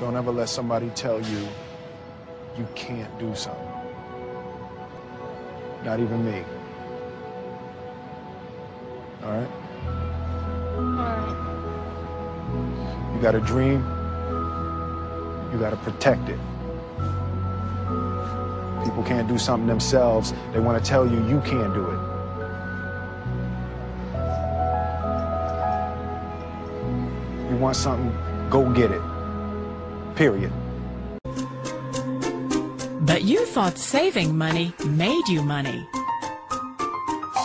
Don't ever let somebody tell you you can't do something. Not even me. All right? All right. You got a dream, you got to protect it. People can't do something themselves. They want to tell you you can't do it. You want something, go get it. Period. But you thought saving money made you money.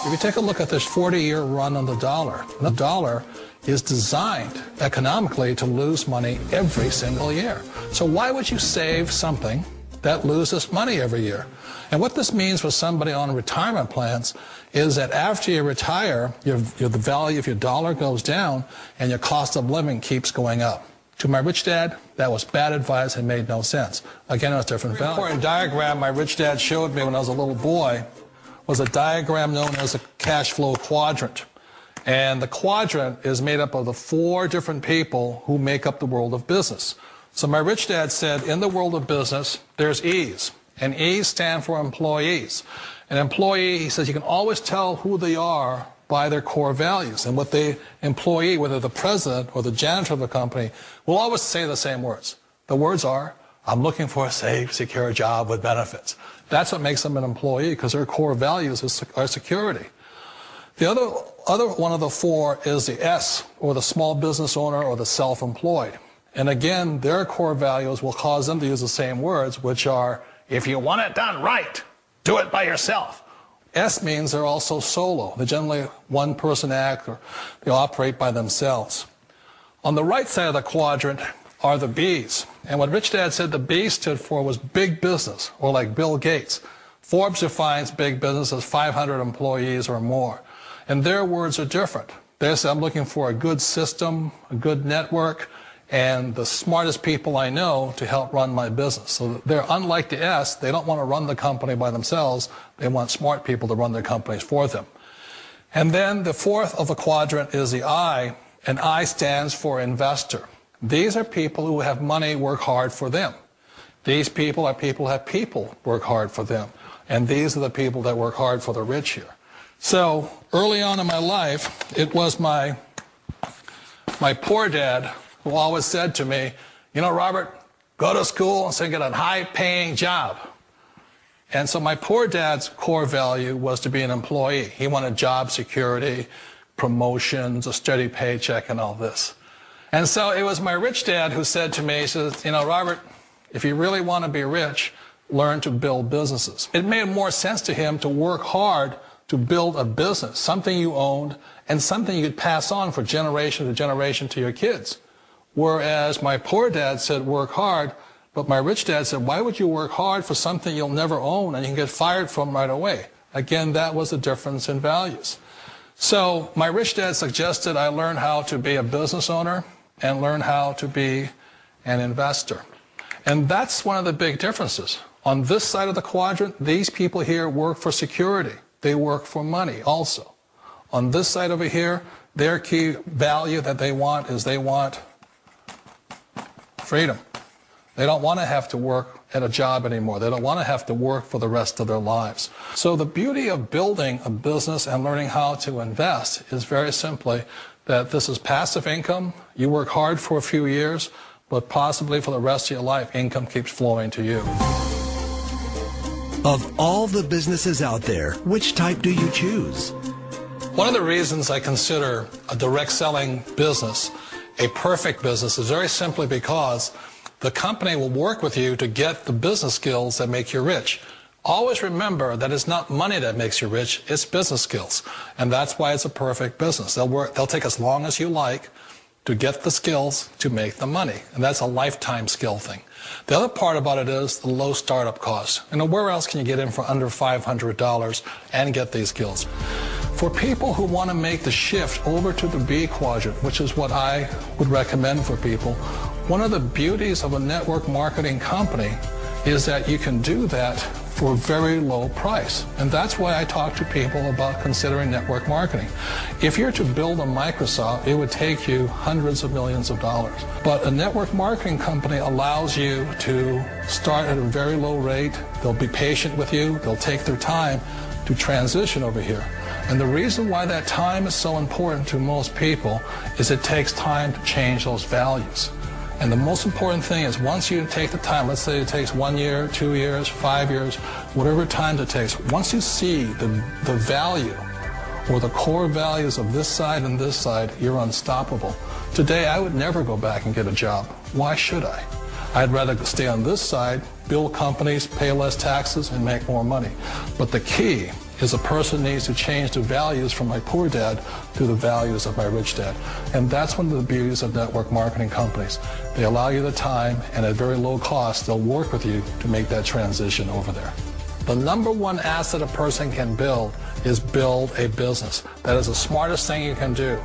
If you take a look at this 40-year run on the dollar is designed economically to lose money every single year. So why would you save something that loses money every year? And what this means for somebody on retirement plans is that after you retire, the value of your dollar goes down and your cost of living keeps going up. To my rich dad, that was bad advice and made no sense. Again, it was different value. The important diagram my rich dad showed me when I was a little boy was a diagram known as a cash flow quadrant. And the quadrant is made up of the 4 different people who make up the world of business. So my rich dad said, in the world of business, there's E's. And E's stand for employees. An employee, he says, you can always tell who they are by their core values. And what the employee, whether the president or the janitor of the company, will always say the same words. The words are, I'm looking for a safe, secure job with benefits. That's what makes them an employee, because their core values are security. The other one of the 4 is the S, or the small business owner or the self-employed. And again, their core values will cause them to use the same words, which are, if you want it done right, do it by yourself. S means they're also solo. They're generally one-person act, or they operate by themselves. On the right side of the quadrant are the B's. And what Rich Dad said the B stood for was big business, or like Bill Gates. Forbes defines big business as 500 employees or more. And their words are different. They say, I'm looking for a good system, a good network, and the smartest people I know to help run my business. So they're unlike the S. They don't want to run the company by themselves. They want smart people to run their companies for them. And then the 4th of the quadrant is the I, and I stands for investor. These are people who have money work hard for them. These people are people who have people work hard for them. And these are the people that work hard for the rich here. So early on in my life, it was my poor dad who always said to me, you know, Robert, go to school and so get a high-paying job. And so my poor dad's core value was to be an employee. He wanted job security, promotions, a steady paycheck, and all this. And so it was my rich dad who said to me, he says, you know, Robert, if you really want to be rich, learn to build businesses. It made more sense to him to work hard to build a business, something you owned, and something you could pass on for generation to generation to your kids. Whereas my poor dad said work hard, but my rich dad said, why would you work hard for something you'll never own and you can get fired from right away? Again, that was the difference in values. So my rich dad suggested I learn how to be a business owner and learn how to be an investor. And that's one of the big differences. On this side of the quadrant, these people here work for security. They work for money also. On this side over here, their key value that they want is they want freedom. They don't want to have to work at a job anymore. They don't want to have to work for the rest of their lives. So the beauty of building a business and learning how to invest is very simply that this is passive income. You work hard for a few years, but possibly for the rest of your life, income keeps flowing to you. Of all the businesses out there, which type do you choose? One of the reasons I consider a direct selling business a perfect business is very simply because the company will work with you to get the business skills that make you rich. Always remember that it's not money that makes you rich, it's business skills. And that's why it's a perfect business. They'll take as long as you like to get the skills to make the money. And that's a lifetime skill thing. The other part about it is the low startup cost. You know, where else can you get in for under $500 and get these skills? For people who want to make the shift over to the B quadrant, which is what I would recommend for people, one of the beauties of a network marketing company is that you can do that for a very low price. And that's why I talk to people about considering network marketing. If you're to build a Microsoft, it would take you hundreds of millions of dollars. But a network marketing company allows you to start at a very low rate. They'll be patient with you. They'll take their time to transition over here. And the reason why that time is so important to most people is it takes time to change those values. And the most important thing is once you take the time, let's say it takes 1 year, 2 years, 5 years, whatever time it takes, once you see the value or the core values of this side and this side, you're unstoppable. Today, I would never go back and get a job. Why should I? I'd rather stay on this side, build companies, pay less taxes, and make more money. But the key is a person needs to change the values from my poor dad to the values of my rich dad. And that's one of the beauties of network marketing companies. They allow you the time, and at very low cost, they'll work with you to make that transition over there. The number one asset a person can build is build a business. That is the smartest thing you can do.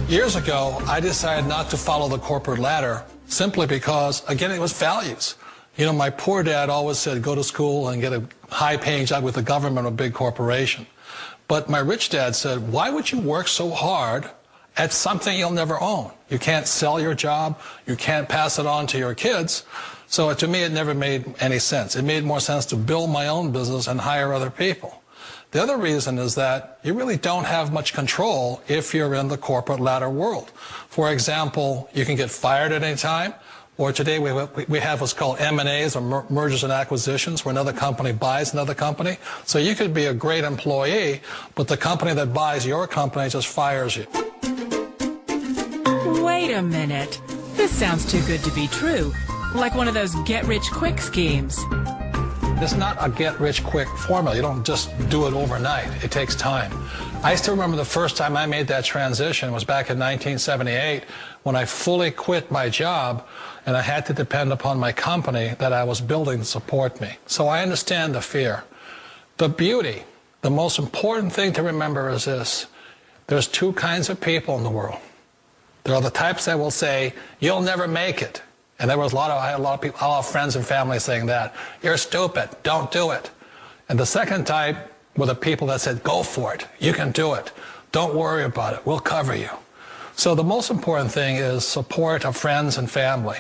Years ago, I decided not to follow the corporate ladder simply because, again, it was values. You know, my poor dad always said, go to school and get a high-paying job with the government or a big corporation. But my rich dad said, why would you work so hard at something you'll never own? You can't sell your job. You can't pass it on to your kids. So to me, it never made any sense. It made more sense to build my own business and hire other people. The other reason is that you really don't have much control if you're in the corporate ladder world. For example, you can get fired at any time. Or today we have what's called M&As, or mergers and acquisitions, where another company buys another company. So you could be a great employee, but the company that buys your company just fires you. Wait a minute. This sounds too good to be true. Like one of those get-rich-quick schemes. It's not a get-rich-quick formula. You don't just do it overnight. It takes time. I still remember the first time I made that transition was back in 1978 when I fully quit my job and I had to depend upon my company that I was building to support me. So I understand the fear. The beauty, the most important thing to remember is this. There's two kinds of people in the world. There are the types that will say, you'll never make it. And I had a lot of people, a lot of friends and family saying that. You're stupid. Don't do it. And the second type were the people that said, go for it. You can do it. Don't worry about it. We'll cover you. So the most important thing is support of friends and family.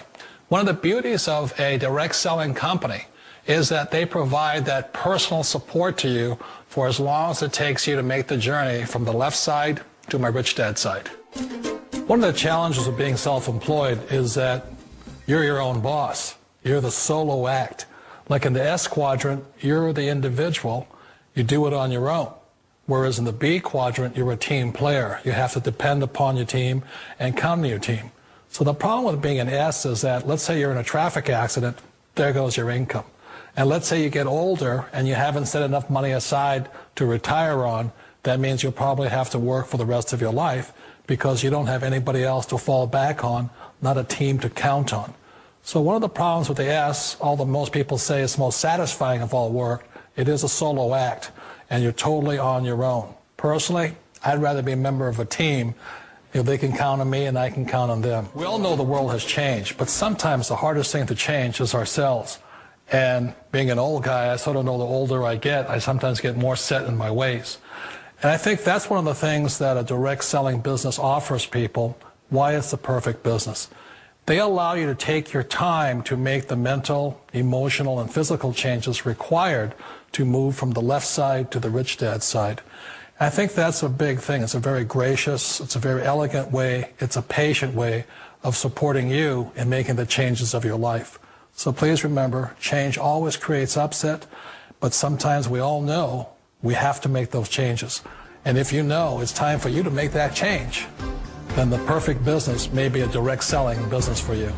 One of the beauties of a direct selling company is that they provide that personal support to you for as long as it takes you to make the journey from the left side to my rich dad side. One of the challenges of being self-employed is that you're your own boss. You're the solo act. Like in the S quadrant, you're the individual. You do it on your own. Whereas in the B quadrant, you're a team player. You have to depend upon your team and count on your team. So the problem with being an S is that, let's say you're in a traffic accident, there goes your income. And let's say you get older and you haven't set enough money aside to retire on, that means you'll probably have to work for the rest of your life because you don't have anybody else to fall back on, not a team to count on. So one of the problems with the S, although most people say it's most satisfying of all work, it is a solo act, and you're totally on your own. Personally, I'd rather be a member of a team if they can count on me and I can count on them. We all know the world has changed, but sometimes the hardest thing to change is ourselves. And being an old guy, I sort of know the older I get, I sometimes get more set in my ways. And I think that's one of the things that a direct selling business offers people, why it's the perfect business. They allow you to take your time to make the mental, emotional, and physical changes required to move from the left side to the rich dad side. I think that's a big thing. It's a very gracious, it's a very elegant way, it's a patient way of supporting you in making the changes of your life. So please remember, change always creates upset, but sometimes we all know we have to make those changes. And if you know it's time for you to make that change, then the perfect business may be a direct selling business for you.